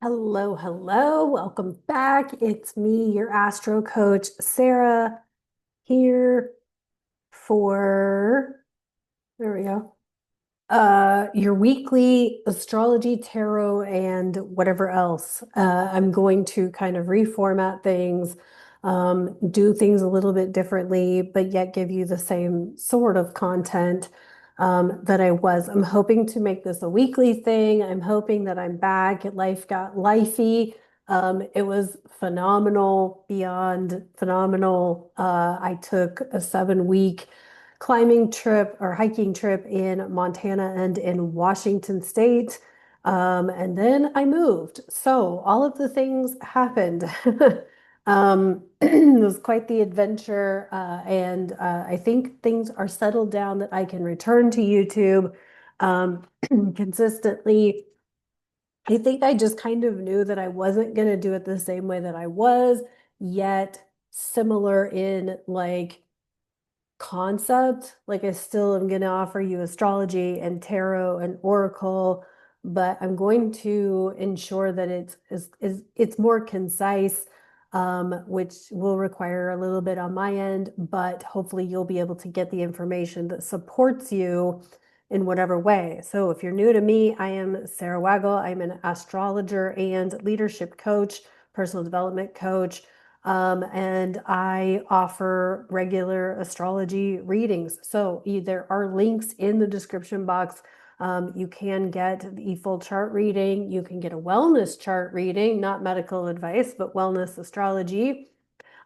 Hello, hello. Welcome back. It's me, your astro coach, Sarah, here for, there we go, your weekly astrology, tarot, and whatever else. I'm going to kind of reformat things, do things a little bit differently, but yet give you the same sort of content that I was. I'm hoping to make this a weekly thing. I'm hoping that I'm back. Life got lifey. It was phenomenal, beyond phenomenal. I took a 7 week climbing trip or hiking trip in Montana and in Washington State. And then I moved. So all of the things happened. It was quite the adventure. And I think things are settled down that I can return to YouTube um, consistently. I think I just kind of knew that I wasn't going to do it the same way that I was, yet similar in like concept. Like I still am going to offer you astrology and tarot and oracle, but I'm going to ensure that it's more concise, which will require a little bit on my end, but hopefully you'll be able to get the information that supports you in whatever way. So if you're new to me, I am Sarah Waggle. I'm an astrologer and leadership coach, personal development coach. And I offer regular astrology readings. So there are links in the description box. You can get the full chart reading. You can get a wellness chart reading, not medical advice, but wellness astrology.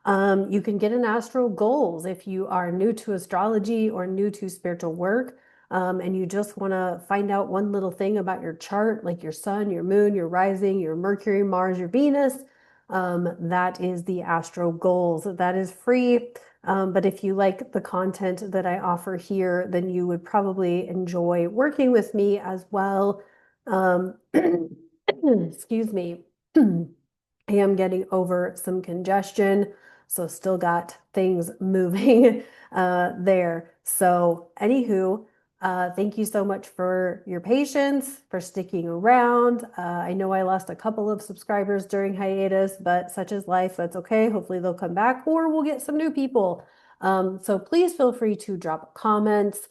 You can get an AstroGoals if you are new to astrology or new to spiritual work, and you just want to find out one little thing about your chart, like your sun, your moon, your rising, your Mercury, Mars, your Venus. That is the AstroGoals. That is free. But if you like the content that I offer here, then you would probably enjoy working with me as well. Excuse me. I am getting over some congestion, so still got things moving there. So, anywho, thank you so much for your patience, for sticking around. I know I lost a couple of subscribers during hiatus, but such is life. That's okay. Hopefully, they'll come back or we'll get some new people. So, please feel free to drop comments.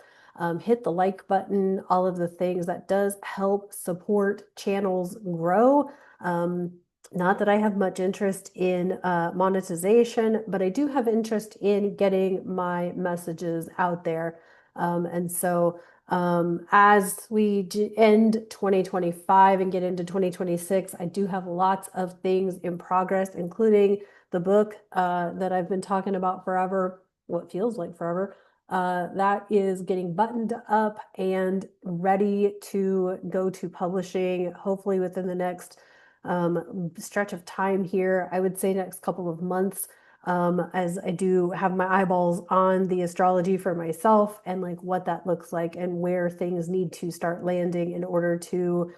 Hit the like button, all of the things that does help support channels grow. Not that I have much interest in monetization, but I do have interest in getting my messages out there. And so as we end 2025 and get into 2026, I do have lots of things in progress, including the book that I've been talking about forever, what feels like forever. That is getting buttoned up and ready to go to publishing, hopefully within the next stretch of time here. I would say next couple of months, as I do have my eyeballs on the astrology for myself and like what that looks like and where things need to start landing in order to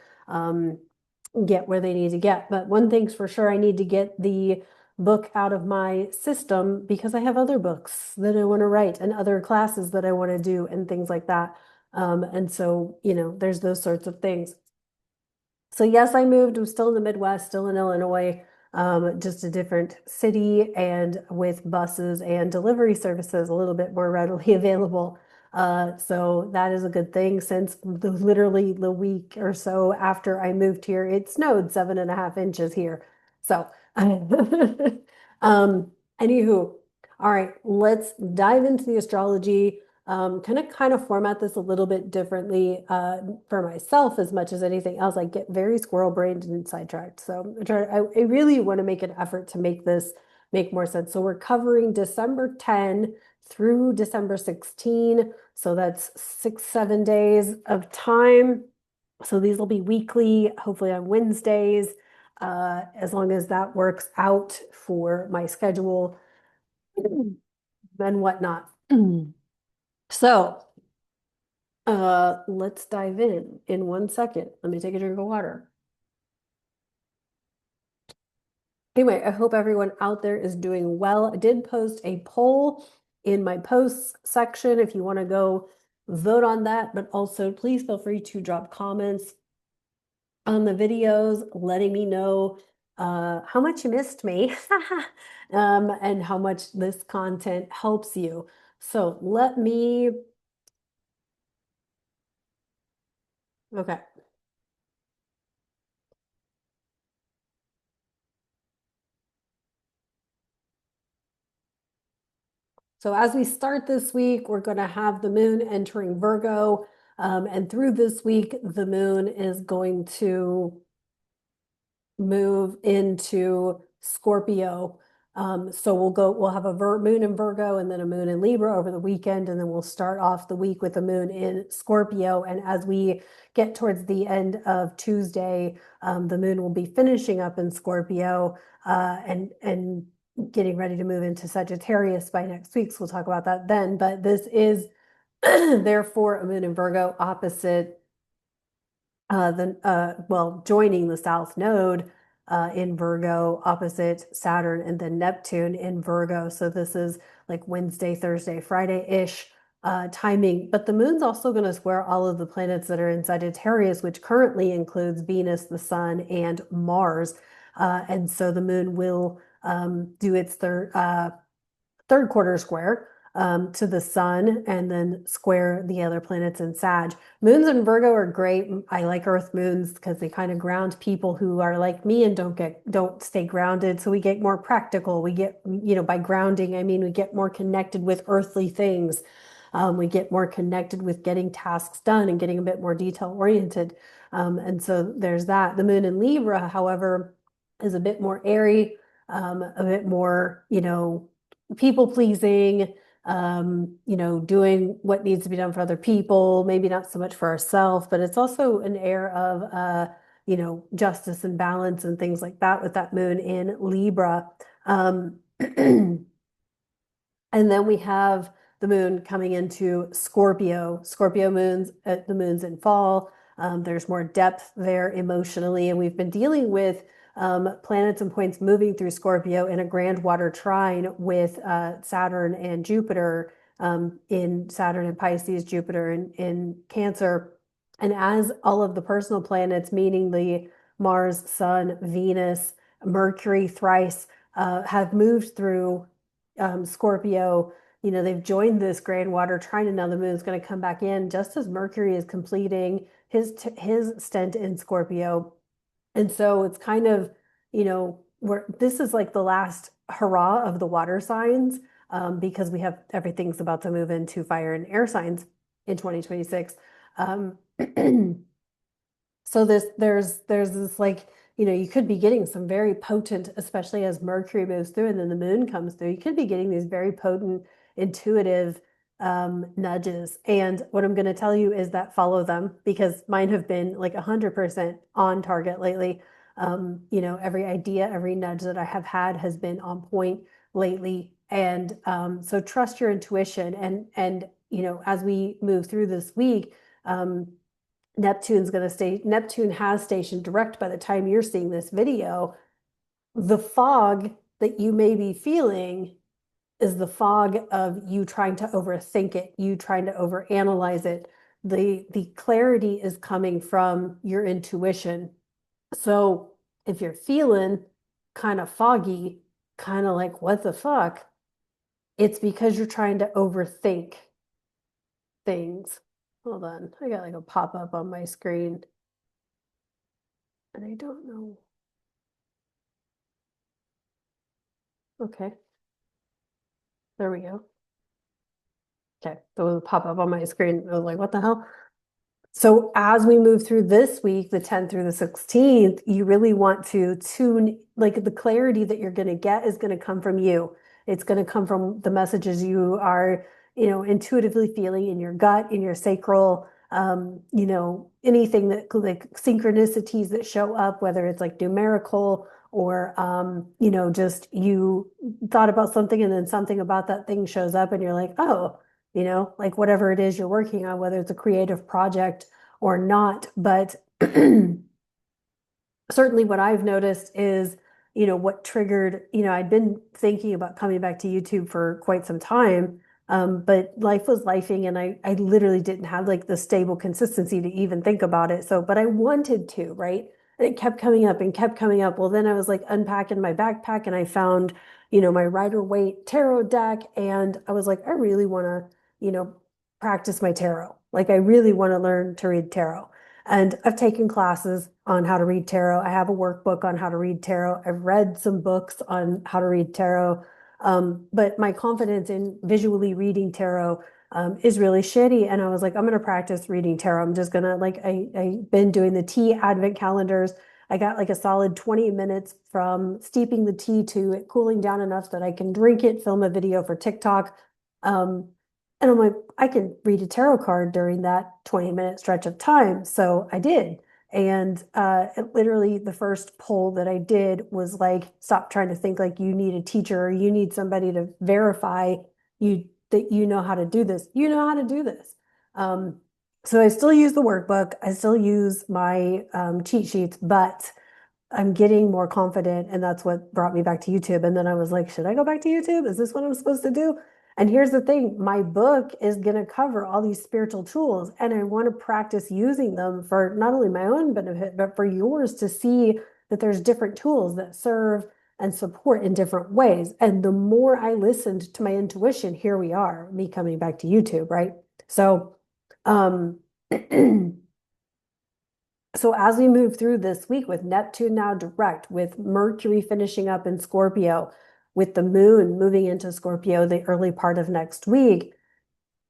get where they need to get. But one thing's for sure, I need to get the book out of my system because I have other books that I want to write and other classes that I want to do and things like that. And so, there's those sorts of things. So yes, I moved. I'm still in the Midwest, still in Illinois, just a different city and with buses and delivery services a little bit more readily available. So that is a good thing since literally the week or so after I moved here, it snowed 7.5 inches here. So, anywho, all right, let's dive into the astrology. Kind of format this a little bit differently for myself as much as anything else. I get very squirrel brained and sidetracked. So I really want to make an effort to make this make more sense. So we're covering December 10 through December 16. So that's 6, 7 days of time. So these will be weekly, hopefully on Wednesdays, as long as that works out for my schedule and whatnot. So let's dive in 1 second. Let me take a drink of water. Anyway, I hope everyone out there is doing well. I did post a poll in my posts section if you want to go vote on that, but also please feel free to drop comments on the videos, letting me know how much you missed me and how much this content helps you. So let me, okay. So as we start this week, we're going to have the moon entering Virgo. And through this week, the moon is going to move into Scorpio. So we'll have a moon in Virgo and then a moon in Libra over the weekend. And then we'll start off the week with a moon in Scorpio. And as we get towards the end of Tuesday, the moon will be finishing up in Scorpio and getting ready to move into Sagittarius by next week. So we'll talk about that then. But this is therefore a moon in Virgo opposite joining the South Node in Virgo opposite Saturn and then Neptune in Virgo. So this is like Wednesday, Thursday, Friday-ish timing. But the moon's also going to square all of the planets that are in Sagittarius, which currently includes Venus, the Sun, and Mars. And so the moon will do its third quarter square to the sun and then square the other planets in Sag. Moons in Virgo are great. I like Earth moons because they kind of ground people who are like me and don't stay grounded. So we get more practical. We get, by grounding, I mean we get more connected with earthly things. We get more connected with getting tasks done and getting a bit more detail oriented. And so there's that. The moon in Libra, however, is a bit more airy, a bit more, people pleasing, doing what needs to be done for other people, maybe not so much for ourselves, but it's also an air of, justice and balance and things like that with that moon in Libra. And then we have the moon coming into Scorpio. Scorpio moons, the moon's in fall. There's more depth there emotionally, and we've been dealing with planets and points moving through Scorpio in a grand water trine with Saturn and Jupiter in Saturn and Pisces, Jupiter in Cancer. And as all of the personal planets, meaning the Mars, Sun, Venus, Mercury thrice, have moved through Scorpio, they've joined this grand water trine, and now the moon is going to come back in just as Mercury is completing his stint in Scorpio. And so it's kind of, this is like the last hurrah of the water signs because we have everything's about to move into fire and air signs in 2026. Um, so there's this like, you could be getting some very potent, especially as Mercury moves through and then the moon comes through, you could be getting these very potent, intuitive nudges. And what I'm going to tell you is that follow them because mine have been like 100% on target lately. Every idea, every nudge that I have had has been on point lately. And so trust your intuition. And as we move through this week, Neptune has stationed direct by the time you're seeing this video. The fog that you may be feeling is the fog of you trying to overthink it, you trying to overanalyze it. The clarity is coming from your intuition. So if you're feeling kind of foggy, kind of like, what the fuck? It's because you're trying to overthink things. Hold on. I got like a pop-up on my screen. And I don't know. Okay. There we go. Okay. There was a pop-up on my screen. I was like, what the hell? So as we move through this week, the 10th through the 16th, you really want to tune, like the clarity that you're going to get is going to come from you. It's going to come from the messages you are, intuitively feeling in your gut, in your sacral, anything that like synchronicities that show up, whether it's like numerical or, just you thought about something and then something about that thing shows up and you're like, oh, like whatever it is you're working on, whether it's a creative project or not. But certainly what I've noticed is, what triggered, I'd been thinking about coming back to YouTube for quite some time. But life was lifing and I literally didn't have like the stable consistency to even think about it. So, but I wanted to, right? And it kept coming up and kept coming up. Well, then I was like unpacking my backpack and I found, my Rider-Waite tarot deck. And I was like, I really want to, practice my tarot. Like I really want to learn to read tarot. And I've taken classes on how to read tarot. I have a workbook on how to read tarot. I've read some books on how to read tarot. But my confidence in visually reading tarot is really shitty. And I was like, I'm going to practice reading tarot. I'm just going to, like, I've been doing the tea advent calendars. I got like a solid 20 minutes from steeping the tea to it cooling down enough that I can drink it, film a video for TikTok. Um, and I'm like, I can read a tarot card during that 20-minute stretch of time. So I did. And literally, the first poll that I did was like, stop trying to think like you need a teacher or you need somebody to verify you that you know how to do this. You know how to do this. Um, so I still use the workbook. I still use my cheat sheets, but I'm getting more confident, and that's what brought me back to YouTube. And then I was like, should I go back to YouTube? Is this what I'm supposed to do? And here's the thing, my book is going to cover all these spiritual tools, and I want to practice using them for not only my own benefit, but for yours to see that there's different tools that serve and support in different ways. And the more I listened to my intuition, here we are, me coming back to YouTube, right? So, um, So as we move through this week with Neptune now direct, with Mercury finishing up in Scorpio, with the moon moving into Scorpio the early part of next week,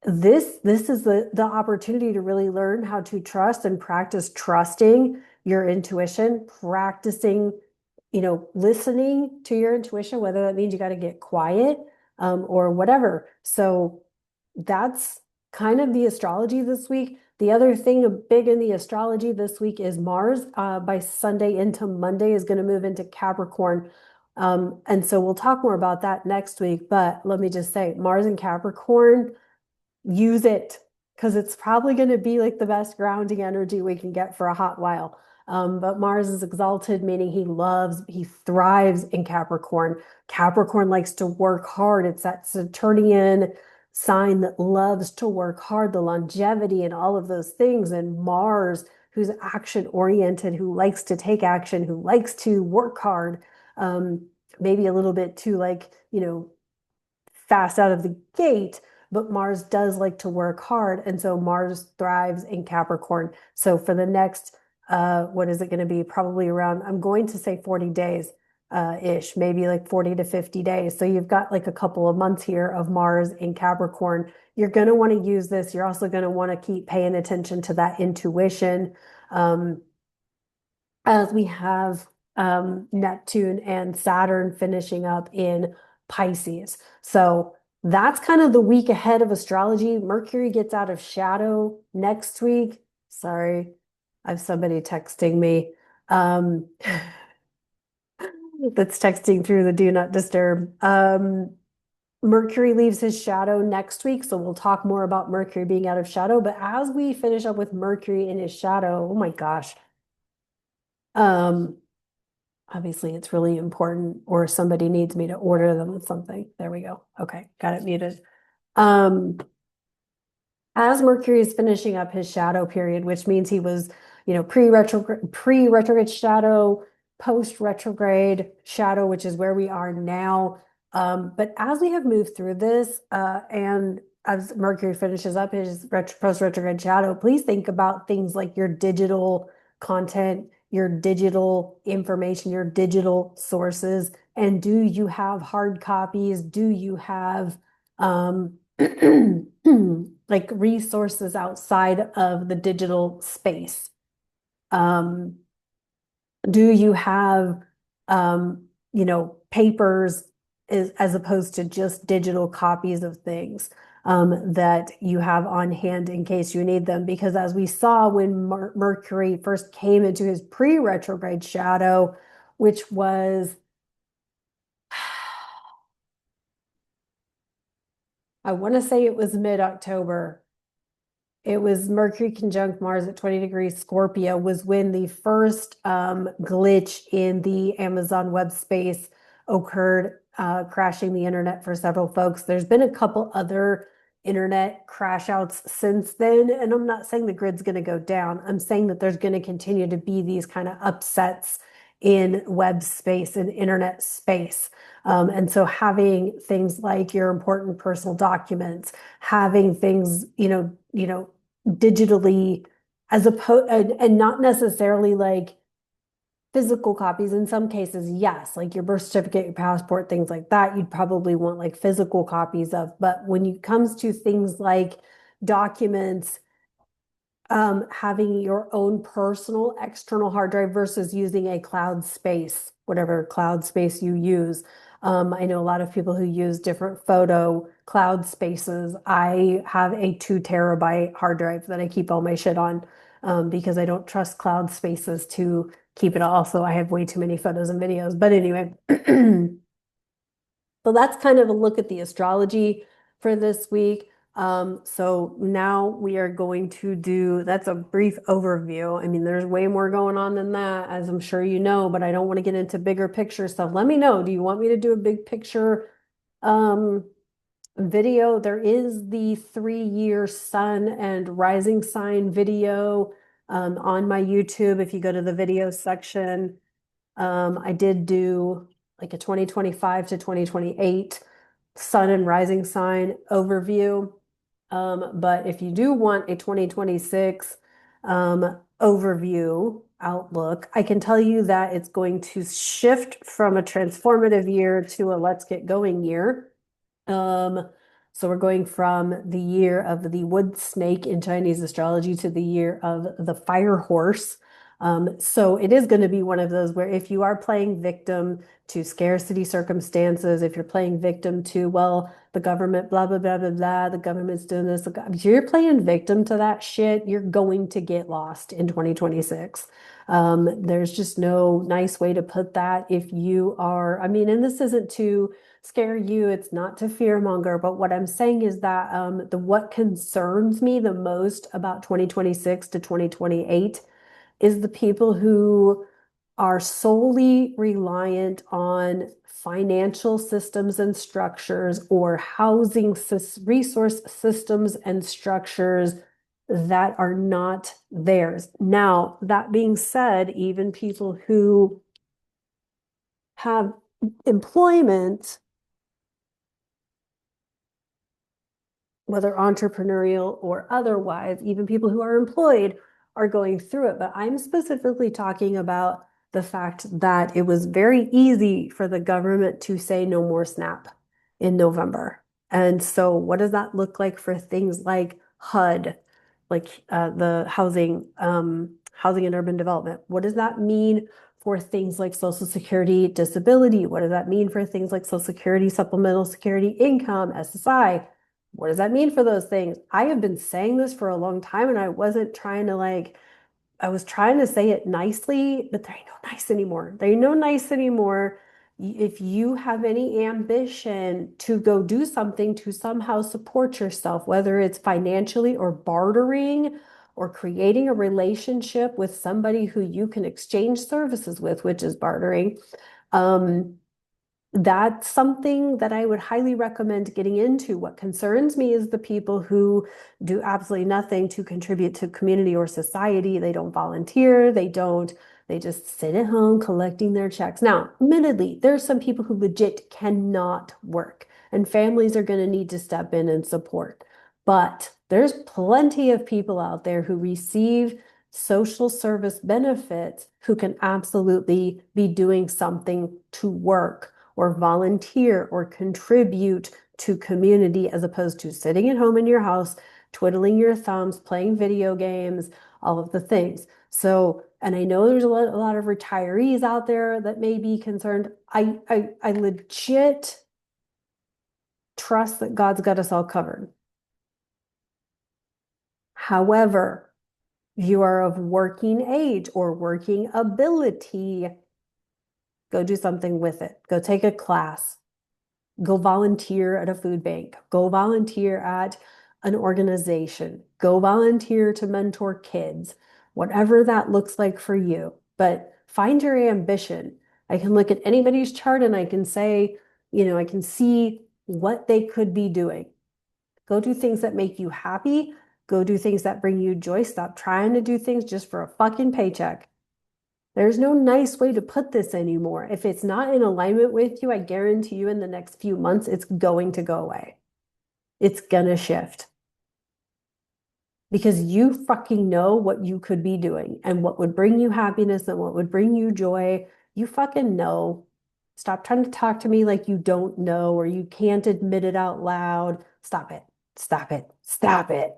this is the opportunity to really learn how to trust and practice trusting your intuition, practicing, listening to your intuition, whether that means you got to get quiet or whatever. So that's kind of the astrology this week. The other thing big in the astrology this week is Mars by Sunday into Monday is going to move into Capricorn. And so we'll talk more about that next week. But let me just say, Mars in Capricorn, use it because it's probably going to be like the best grounding energy we can get for a hot while. But Mars is exalted, meaning he thrives in Capricorn. Capricorn likes to work hard. It's that Saturnian sign that loves to work hard, the longevity and all of those things. And Mars, who's action oriented, who likes to take action, who likes to work hard, maybe a little bit too like, fast out of the gate, but Mars does like to work hard. And so Mars thrives in Capricorn. So for the next, what is it going to be? Probably around, I'm going to say 40 days ish, maybe like 40 to 50 days. So you've got like a couple of months here of Mars in Capricorn. You're going to want to use this. You're also going to want to keep paying attention to that intuition. As we have Neptune and Saturn finishing up in Pisces. So that's kind of the week ahead of astrology. Mercury gets out of shadow next week. Sorry, I have somebody texting me that's texting through the do not disturb. Mercury leaves his shadow next week, so we'll talk more about Mercury being out of shadow. But as we finish up with Mercury in his shadow, oh my gosh. Um, Obviously, it's really important, or somebody needs me to order them something. There we go. Okay, got it muted. Um, as Mercury is finishing up his shadow period, which means he was, pre-retrograde shadow, post-retrograde shadow, which is where we are now. But as we have moved through this, and as Mercury finishes up his post-retrograde shadow, please think about things like your digital content, your digital information, your digital sources, and do you have hard copies? Do you have like resources outside of the digital space? Um, do you have, papers as opposed to just digital copies of things that you have on hand in case you need them? Because as we saw when Mercury first came into his pre-retrograde shadow, which was, I want to say it was mid-October. It was Mercury conjunct Mars at 20 degrees Scorpio was when the first glitch in the Amazon web space occurred. crashing the internet for several folks. There's been a couple other internet crash outs since then. And I'm not saying the grid's going to go down. I'm saying that there's going to continue to be these kind of upsets in web space and internet space. And so having things like your important personal documents, having things, digitally as opposed and not necessarily like physical copies. In some cases, yes, like your birth certificate, your passport, things like that, you'd probably want like physical copies of. But when it comes to things like documents, having your own personal external hard drive versus using a cloud space, whatever cloud space you use. I know a lot of people who use different photo cloud spaces. I have a 2 terabyte hard drive that I keep all my shit on, because I don't trust cloud spaces to keep it all. So I have way too many photos and videos. But anyway, so that's kind of a look at the astrology for this week. So now we are going to do, that's a brief overview. I mean, there's way more going on than that, as I'm sure you know, but I don't want to get into bigger picture stuff. Let me know. Do you want me to do a big picture video? There is the 3-year sun and rising sign video on my YouTube. If you go to the video section, I did do like a 2025 to 2028 sun and rising sign overview. But if you do want a 2026 overview outlook, I can tell you that it's going to shift from a transformative year to a let's get going year. So we're going from the year of the wood snake in Chinese astrology to the year of the fire horse. So it is going to be one of those where if you are playing victim to scarcity circumstances, if you're playing victim to, well, the government, blah, blah, blah, blah, blah, the government's doing this, if you're playing victim to that shit, you're going to get lost in 2026. There's just no nice way to put that. If you are, I mean, and this isn't to scare you, it's not to fearmonger, but what I'm saying is that what concerns me the most about 2026 to 2028 is the people who are solely reliant on financial systems and structures or housing resource systems and structures that are not theirs. Now, that being said, even people who have employment, whether entrepreneurial or otherwise, even people who are employed are going through it. But I'm specifically talking about the fact that it was very easy for the government to say no more SNAP in November. And so what does that look like for things like HUD, like the housing and urban development? What does that mean for things like Social Security disability? What does that mean for things like Social Security, supplemental security income, SSI? What does that mean for those things? I have been saying this for a long time and I wasn't trying to I was trying to say it nicely, but there ain't no nice anymore. There ain't no nice anymore. If you have any ambition to go do something to somehow support yourself, whether it's financially or bartering or creating a relationship with somebody who you can exchange services with, which is bartering, that's something that I would highly recommend getting into. What concerns me is the people who do absolutely nothing to contribute to community or society. They don't volunteer, they just sit at home collecting their checks. Now, admittedly, there's some people who legit cannot work, and families are going to need to step in and support. But there's plenty of people out there who receive social service benefits who can absolutely be doing something to work or volunteer or contribute to community as opposed to sitting at home in your house, twiddling your thumbs, playing video games, all of the things. So, and I know there's a lot of retirees out there that may be concerned. I legit trust that God's got us all covered. However, if you are of working age or working ability, go do something with it. Go take a class. Go volunteer at a food bank. Go volunteer at an organization. Go volunteer to mentor kids, whatever that looks like for you. But find your ambition. I can look at anybody's chart and I can say, I can see what they could be doing. Go do things that make you happy. Go do things that bring you joy. Stop trying to do things just for a fucking paycheck. There's no nice way to put this anymore. If it's not in alignment with you, I guarantee you in the next few months, it's going to go away. It's gonna shift because you fucking know what you could be doing and what would bring you happiness and what would bring you joy. You fucking know. Stop trying to talk to me like you don't know or you can't admit it out loud. Stop it. Stop it. Stop it.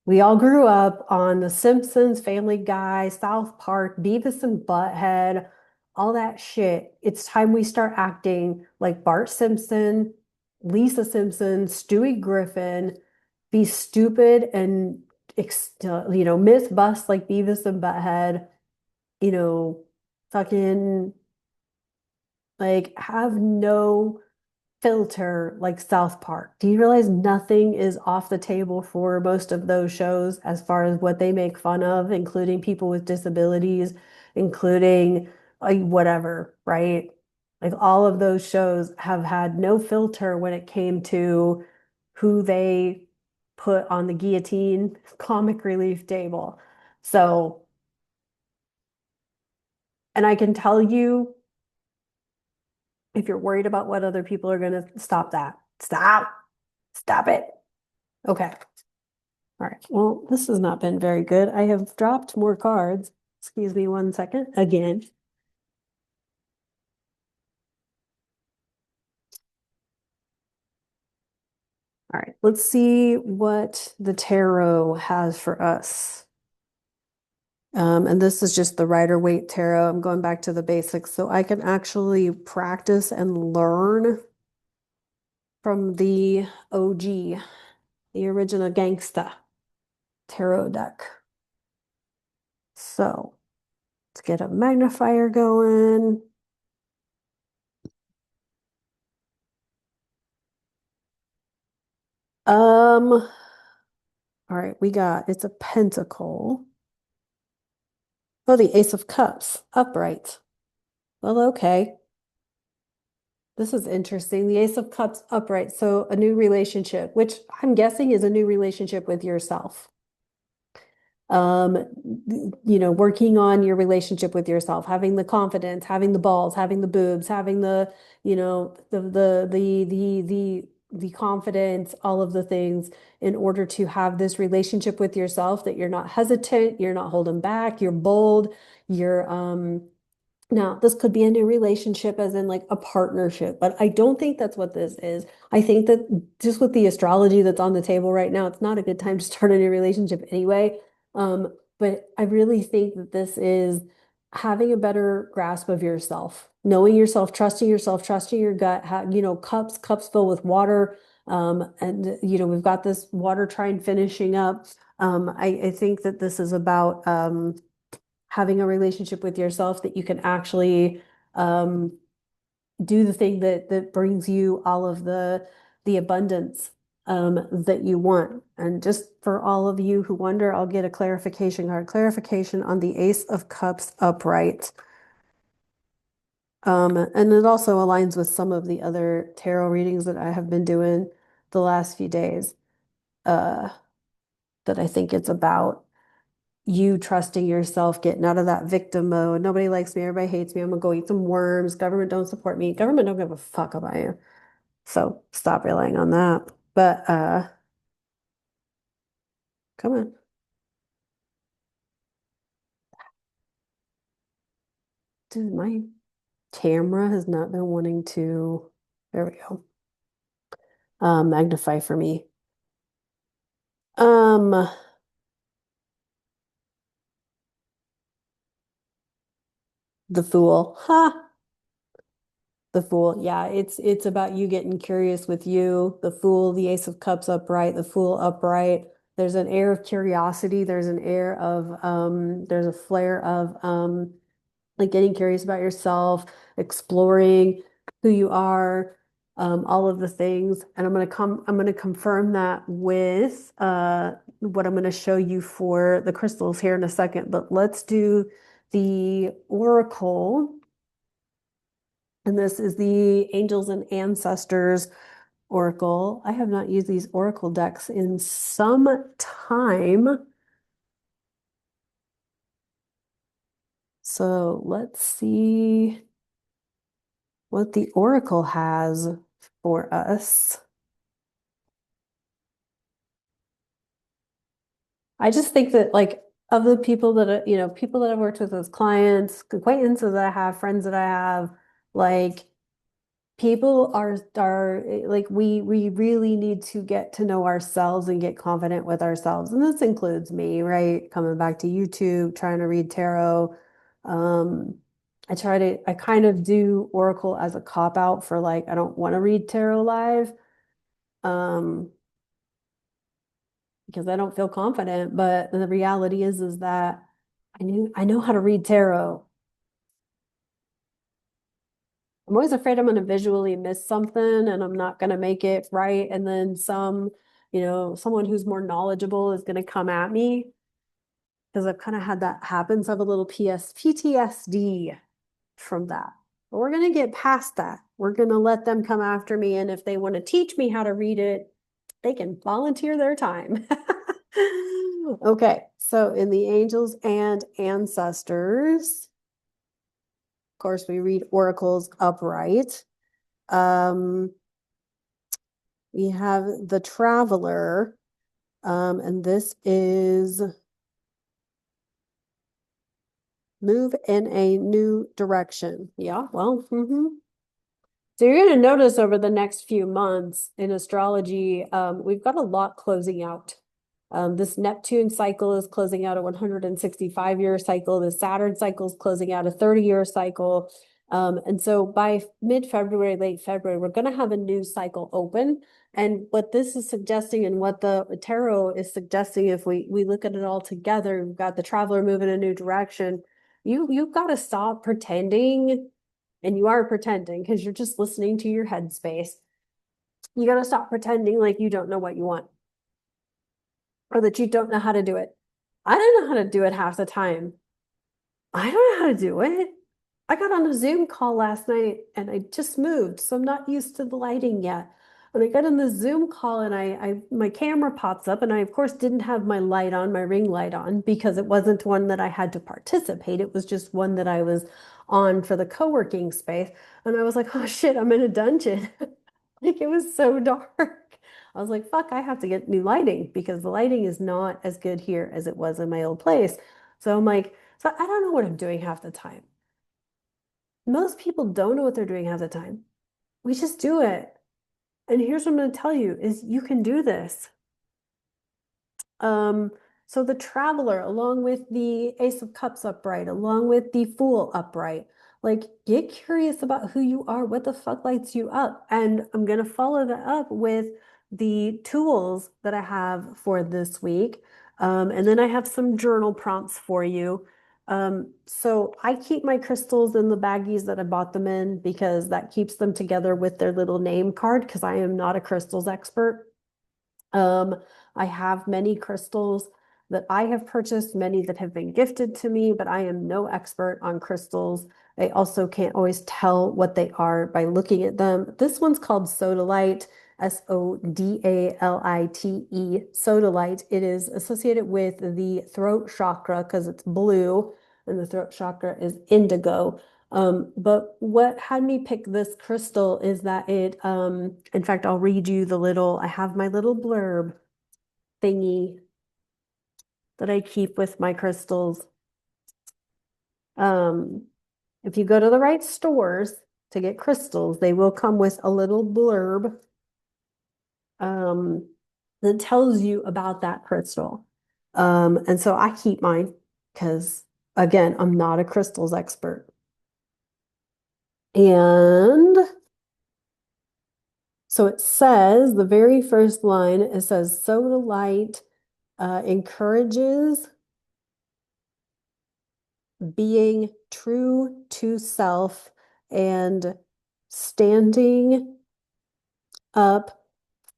We all grew up on The Simpsons, Family Guy, South Park, Beavis and Butthead, all that shit. It's time we start acting like Bart Simpson, Lisa Simpson, Stewie Griffin, be stupid and myth bust like Beavis and Butthead, you know, fucking like have no filter like South Park. Do you realize nothing is off the table for most of those shows as far as what they make fun of, including people with disabilities, including like whatever, right? Like all of those shows have had no filter when it came to who they put on the guillotine comic relief table. So, and I can tell you, if you're worried about what other people are going to stop that. Stop. Stop it. Okay. All right. Well, this has not been very good. I have dropped more cards. Excuse me 1 second. Again. All right. Let's see what the tarot has for us. And this is just the Rider-Waite Tarot. I'm going back to the basics so I can actually practice and learn from the OG, the original gangsta tarot deck. So let's get a magnifier going. All right, it's a pentacle. Oh, the Ace of Cups, upright. Well, okay. This is interesting. The Ace of Cups upright. So a new relationship, which I'm guessing is a new relationship with yourself. Um, working on your relationship with yourself, having the confidence, having the balls, having the boobs, having the, the confidence, all of the things in order to have this relationship with yourself that you're not hesitant, you're not holding back, you're bold, you're now, this could be a new relationship, as in like a partnership, but I don't think that's what this is. I think that just with the astrology that's on the table right now, it's not a good time to start a new relationship anyway. But I really think that this is having a better grasp of yourself, knowing yourself, trusting your gut, cups filled with water. And we've got this water trine finishing up. I think that this is about having a relationship with yourself that you can actually do the thing that brings you all of the abundance that you want. And just for all of you who wonder, I'll get a clarification card. Clarification on the Ace of Cups upright. And it also aligns with some of the other tarot readings that I have been doing the last few days, that I think it's about you trusting yourself, getting out of that victim mode. Nobody likes me. Everybody hates me. I'm gonna go eat some worms. Government don't support me. Government don't give a fuck about you. So stop relying on that. But come on. Dude, my camera has not been wanting to, there we go. Magnify for me. Um, the Fool. Ha! The Fool. Yeah, it's about you getting curious with you. The Fool, the Ace of Cups upright, the Fool upright. There's an air of curiosity. There's an air of there's a flare of like getting curious about yourself, exploring who you are, all of the things. And I'm gonna confirm that with what I'm gonna show you for the crystals here in a second. But let's do the oracle And this is the Angels and Ancestors Oracle. I have not used these Oracle decks in some time. So let's see what the Oracle has for us. I just think that like of the people that people that I've worked with as clients, acquaintances that I have, friends that I have, like people are like we really need to get to know ourselves and get confident with ourselves. And this includes me, right? Coming back to YouTube, trying to read tarot. Um, I kind of do Oracle as a cop out for like I don't want to read tarot live. Um, because I don't feel confident. But the reality is that I know how to read tarot. I'm always afraid I'm going to visually miss something and I'm not going to make it right. And then someone who's more knowledgeable is going to come at me because I've kind of had that happen. So I have a little PTSD from that. But we're going to get past that. We're going to let them come after me. And if they want to teach me how to read it, they can volunteer their time. Okay, so in the angels and ancestors, of course, we read oracles upright. Um, we have the traveler, and this is move in a new direction. Yeah, well, So you're going to notice over the next few months in astrology, we've got a lot closing out. This Neptune cycle is closing out a 165-year cycle. The Saturn cycle is closing out a 30-year cycle. And so by mid-February, late February, we're going to have a new cycle open. And what this is suggesting and what the tarot is suggesting, if we look at it all together, we've got the traveler moving a new direction. You've got to stop pretending, and you are pretending because you're just listening to your headspace. You got to stop pretending like you don't know what you want or that you don't know how to do it. I don't know how to do it half the time. I don't know how to do it. I got on a Zoom call last night and I just moved, so I'm not used to the lighting yet. And I got on the Zoom call and I my camera pops up and I of course didn't have my light on, my ring light on because it wasn't one that I had to participate. It was just one that I was on for the co-working space. And I was like, oh shit, I'm in a dungeon. Like it was so dark. I was like, fuck, I have to get new lighting because the lighting is not as good here as it was in my old place. So I'm like, so I don't know what I'm doing half the time. Most people don't know what they're doing half the time. We just do it. And here's what I'm going to tell you is you can do this. Um, so the traveler, along with the Ace of Cups upright, along with the Fool upright, like get curious about who you are, what the fuck lights you up. And I'm gonna follow that up with the tools that I have for this week. And then I have some journal prompts for you. So I keep my crystals in the baggies that I bought them in because that keeps them together with their little name card because I am not a crystals expert. Um, I have many crystals that I have purchased, many that have been gifted to me, but I am no expert on crystals. I also can't always tell what they are by looking at them. This one's called Sodalite, Sodalite, Sodalite. It is associated with the throat chakra because it's blue and the throat chakra is indigo. But what had me pick this crystal is that in fact, I'll read you I have my little blurb thingy that I keep with my crystals. Um, if you go to the right stores to get crystals, they will come with a little blurb um, that tells you about that crystal. And so I keep mine because, again, I'm not a crystals expert. And so it says, the very first line, it says, Sodalite encourages being true to self and standing up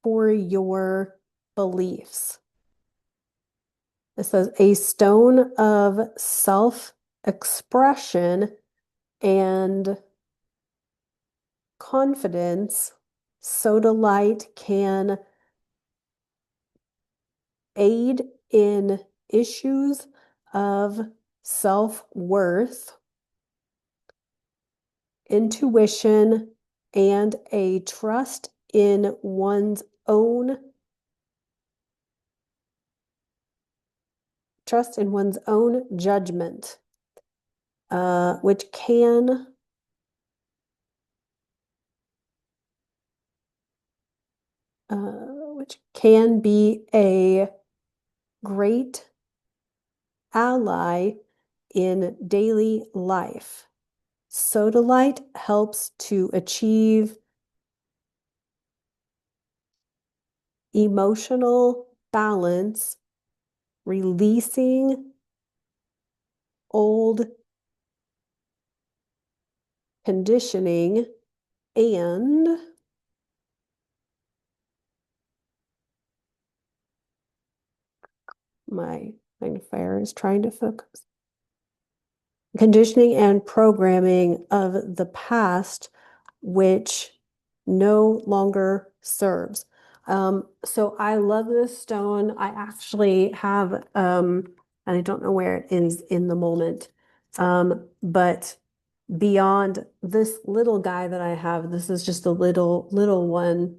for your beliefs. It says, a stone of self expression and confidence, sodalite can aid in issues of self-worth, intuition, and a trust in one's own judgment, which can be a great ally in daily life. Sodalite helps to achieve emotional balance, releasing old conditioning, and my magnifier is trying to focus. Conditioning and programming of the past, which no longer serves. So I love this stone. I actually have, and I don't know where it is in the moment, but beyond this little guy that I have, this is just a little one.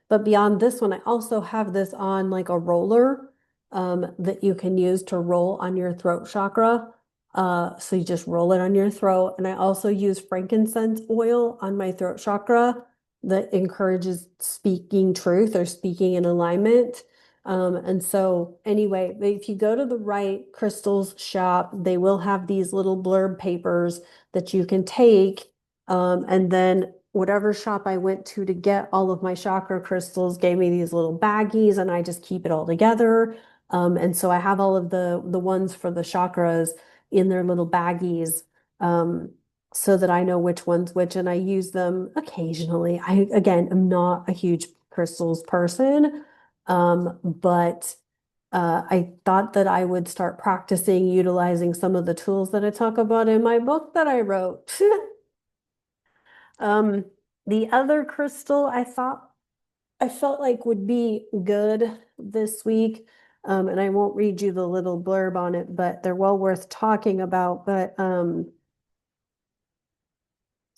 But beyond this one, I also have this on like a roller that you can use to roll on your throat chakra. So you just roll it on your throat. And I also use frankincense oil on my throat chakra that encourages speaking truth or speaking in alignment. And so anyway, if you go to the right crystals shop, they will have these little blurb papers that you can take. And then whatever shop I went to get all of my chakra crystals gave me these little baggies, and I just keep it all together. And so I have all of the ones for the chakras in their little baggies, so that I know which one's which, and I use them occasionally. I, again, am not a huge crystals person, but I thought that I would start practicing utilizing some of the tools that I talk about in my book that I wrote. Um, the other crystal I felt like would be good this week, and I won't read you the little blurb on it, but they're well worth talking about. But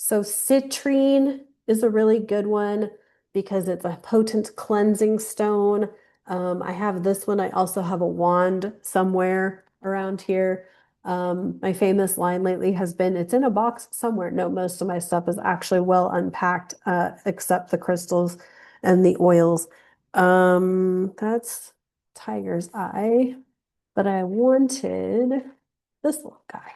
so citrine is a really good one because it's a potent cleansing stone. I have this one. I also have a wand somewhere around here. My famous line lately has been, it's in a box somewhere. No, most of my stuff is actually well unpacked, except the crystals and the oils. That's tiger's eye, but I wanted this little guy.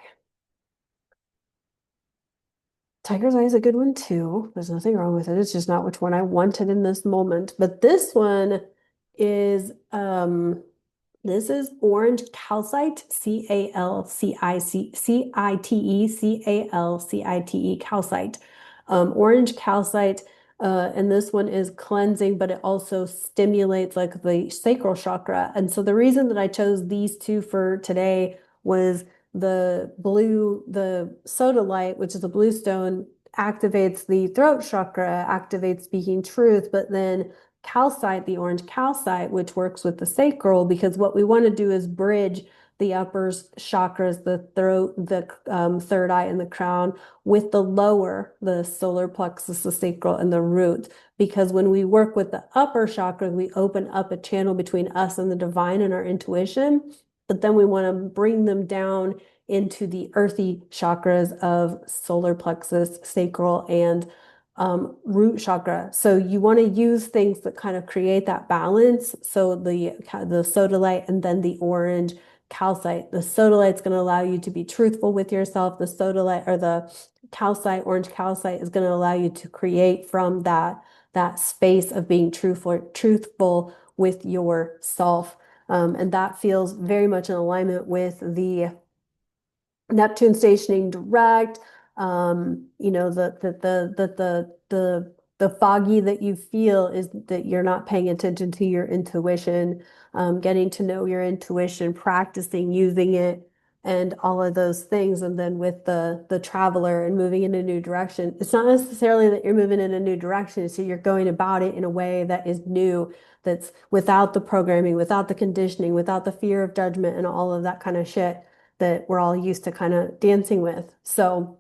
Tiger's Eye is a good one too. There's nothing wrong with it. It's just not which one I wanted in this moment. But this one is this is orange calcite, calcite, calcite. Orange calcite, and this one is cleansing, but it also stimulates like the sacral chakra. And so the reason that I chose these two for today was the sodalite, which is a blue stone, activates the throat chakra, activates speaking truth, but then calcite, the orange calcite, which works with the sacral, because what we want to do is bridge the upper chakras, the throat, the third eye, and the crown with the lower, the solar plexus, the sacral, and the root. Because when we work with the upper chakra, we open up a channel between us and the divine and our intuition. But then we want to bring them down into the earthy chakras of solar plexus, sacral, and root chakra. So you want to use things that kind of create that balance. So the sodalite and then the orange calcite. The sodalite is going to allow you to be truthful with yourself. The sodalite or the calcite, orange calcite, is going to allow you to create from that space of being truthful with yourself. And that feels very much in alignment with the Neptune stationing direct, the foggy that you feel is that you're not paying attention to your intuition, getting to know your intuition, practicing using it. and all of those things. And then with the traveler and moving in a new direction, it's not necessarily that you're moving in a new direction, so you're going about it in a way that is new, that's without the programming, without the conditioning, without the fear of judgment and all of that kind of shit that we're all used to kind of dancing with. So,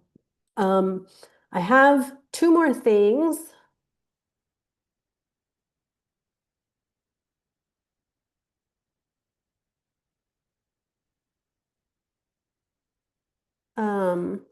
um, I have two more things. Um,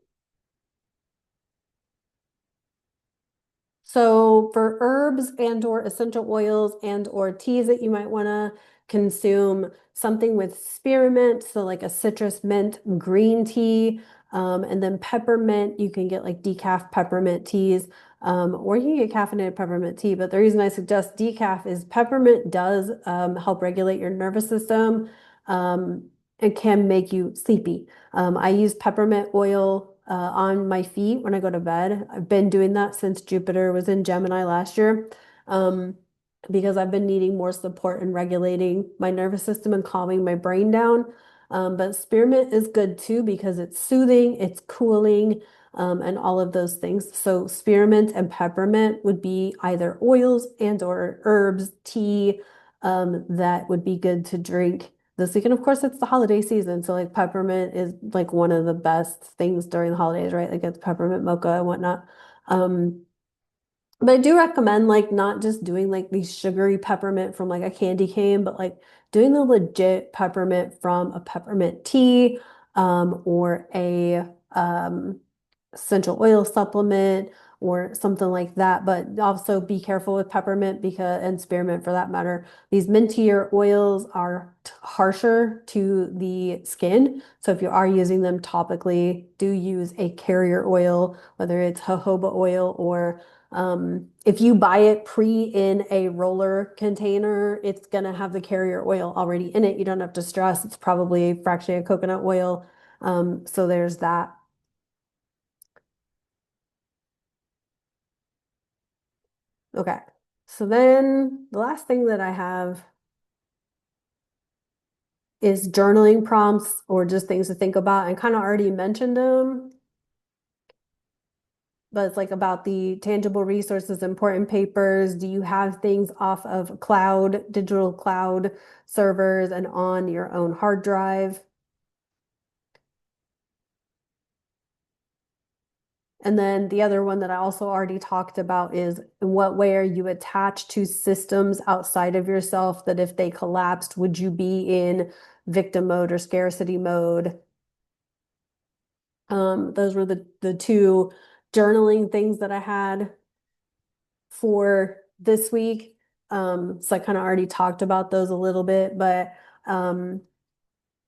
So for herbs and or essential oils and or teas that you might want to consume, something with spearmint, so like a citrus mint green tea, and then peppermint, you can get like decaf peppermint teas, or you can get caffeinated peppermint tea. But the reason I suggest decaf is peppermint does help regulate your nervous system. Um, it can make you sleepy. I use peppermint oil on my feet when I go to bed. I've been doing that since Jupiter was in Gemini last year, um, because I've been needing more support in regulating my nervous system and calming my brain down. But spearmint is good too because it's soothing, it's cooling, and all of those things. So spearmint and peppermint would be either oils and or herbs, tea, that would be good to drink this week. And of course, it's the holiday season. So, like, peppermint is like one of the best things during the holidays, right? Like, it's peppermint mocha and whatnot. Um, but I do recommend like not just doing like these sugary peppermint from like a candy cane, but like doing the legit peppermint from a peppermint tea, or a essential oil supplement or something like that. But also be careful with peppermint because and spearmint for that matter. These mintier oils are harsher to the skin. So if you are using them topically, do use a carrier oil, whether it's jojoba oil or if you buy it pre in a roller container, it's gonna have the carrier oil already in it. You don't have to stress. It's probably fractionated coconut oil. So there's that. Okay. So then the last thing that I have is journaling prompts or just things to think about. I kind of already mentioned them, but it's like about the tangible resources, important papers. Do you have things off of cloud, digital cloud servers and on your own hard drive? And then the other one that I also already talked about is in what way are you attached to systems outside of yourself that if they collapsed, would you be in victim mode or scarcity mode? Those were the two journaling things that I had for this week. So I kind of already talked about those a little bit, but um,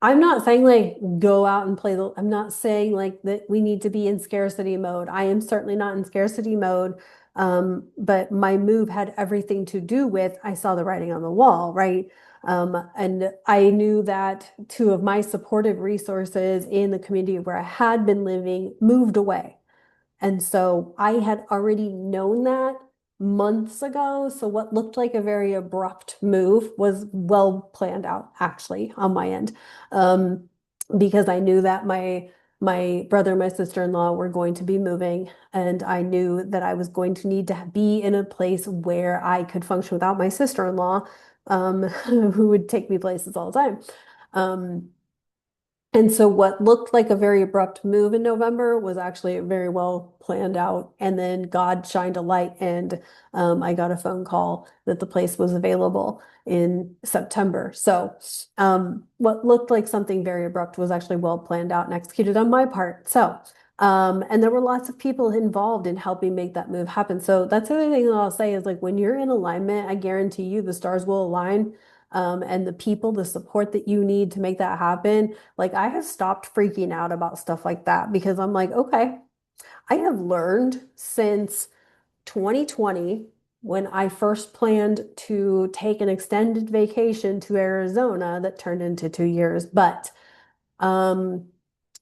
I'm not saying like go out and play I'm not saying like that we need to be in scarcity mode. I am certainly not in scarcity mode. But my move had everything to do with I saw the writing on the wall, right? And I knew that two of my supportive resources in the community where I had been living moved away. And so I had already known that months ago. So what looked like a very abrupt move was well planned out, actually, on my end. Um, because I knew that my brother and my sister-in-law were going to be moving, and I knew that I was going to need to be in a place where I could function without my sister-in-law, who would take me places all the time. Um, and so what looked like a very abrupt move in November was actually very well planned out. And then God shined a light and I got a phone call that the place was available in September. So what looked like something very abrupt was actually well planned out and executed on my part. So and there were lots of people involved in helping make that move happen. So that's the other thing that I'll say is like when you're in alignment, I guarantee you the stars will align. And the people, the support that you need to make that happen. Like I have stopped freaking out about stuff like that because I'm like, okay, I have learned since 2020 when I first planned to take an extended vacation to Arizona that turned into 2 years. But um,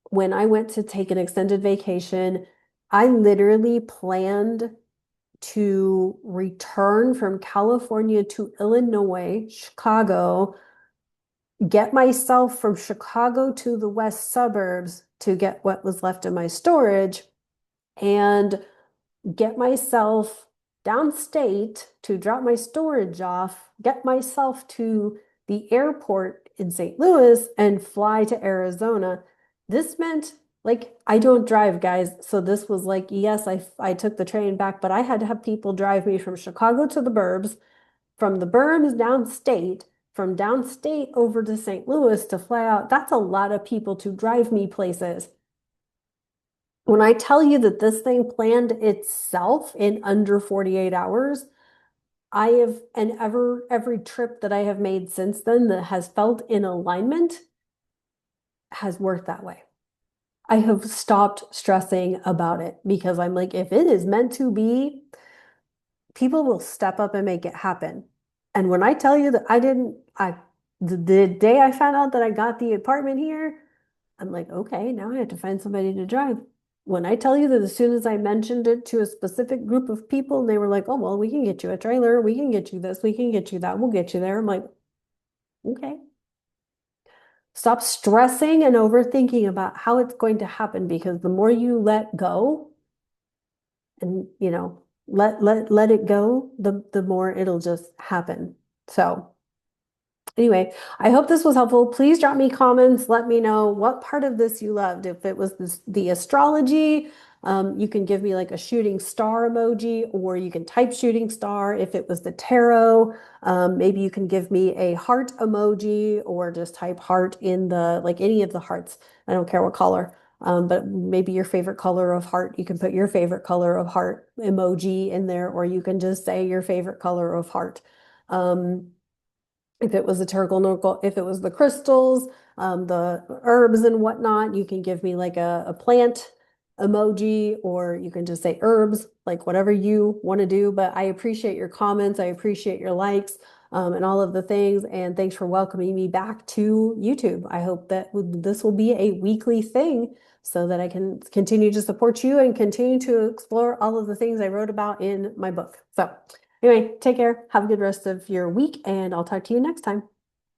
when I went to take an extended vacation, I literally planned to return from California to Illinois, Chicago get myself from Chicago to the west suburbs to get what was left of my storage, and get myself downstate to drop my storage off, get myself to the airport in St. Louis, and fly to Arizona. This meant like I don't drive, guys. So this was like, yes, I took the train back, but I had to have people drive me from Chicago to the burbs, from the burbs downstate, from downstate over to St. Louis to fly out. That's a lot of people to drive me places. When I tell you that this thing planned itself in under 48 hours, I have, and every trip that I have made since then that has felt in alignment has worked that way. I have stopped stressing about it because I'm like, if it is meant to be, people will step up and make it happen. And when I tell you that the day I found out that I got the apartment here, I'm like, okay, now I have to find somebody to drive. When I tell you that as soon as I mentioned it to a specific group of people, they were like, oh, well, we can get you a trailer. We can get you this. We can get you that. We'll get you there. I'm like, okay. Stop stressing and overthinking about how it's going to happen, because the more you let go and, let it go, the more it'll just happen. So anyway, I hope this was helpful. Please drop me comments. Let me know what part of this you loved. If it was the astrology, you can give me like a shooting star emoji, or you can type shooting star. If it was the tarot, maybe you can give me a heart emoji, or just type heart in like any of the hearts. I don't care what color. But maybe your favorite color of heart, you can put your favorite color of heart emoji in there, or you can just say your favorite color of heart. If it was the tergal, if it was the crystals, the herbs and whatnot, you can give me like a plant emoji, or you can just say herbs, like whatever you want to do. But I appreciate your comments. I appreciate your likes, and all of the things. And thanks for welcoming me back to YouTube. I hope that this will be a weekly thing so that I can continue to support you and continue to explore all of the things I wrote about in my book. So anyway, take care. Have a good rest of your week, and I'll talk to you next time.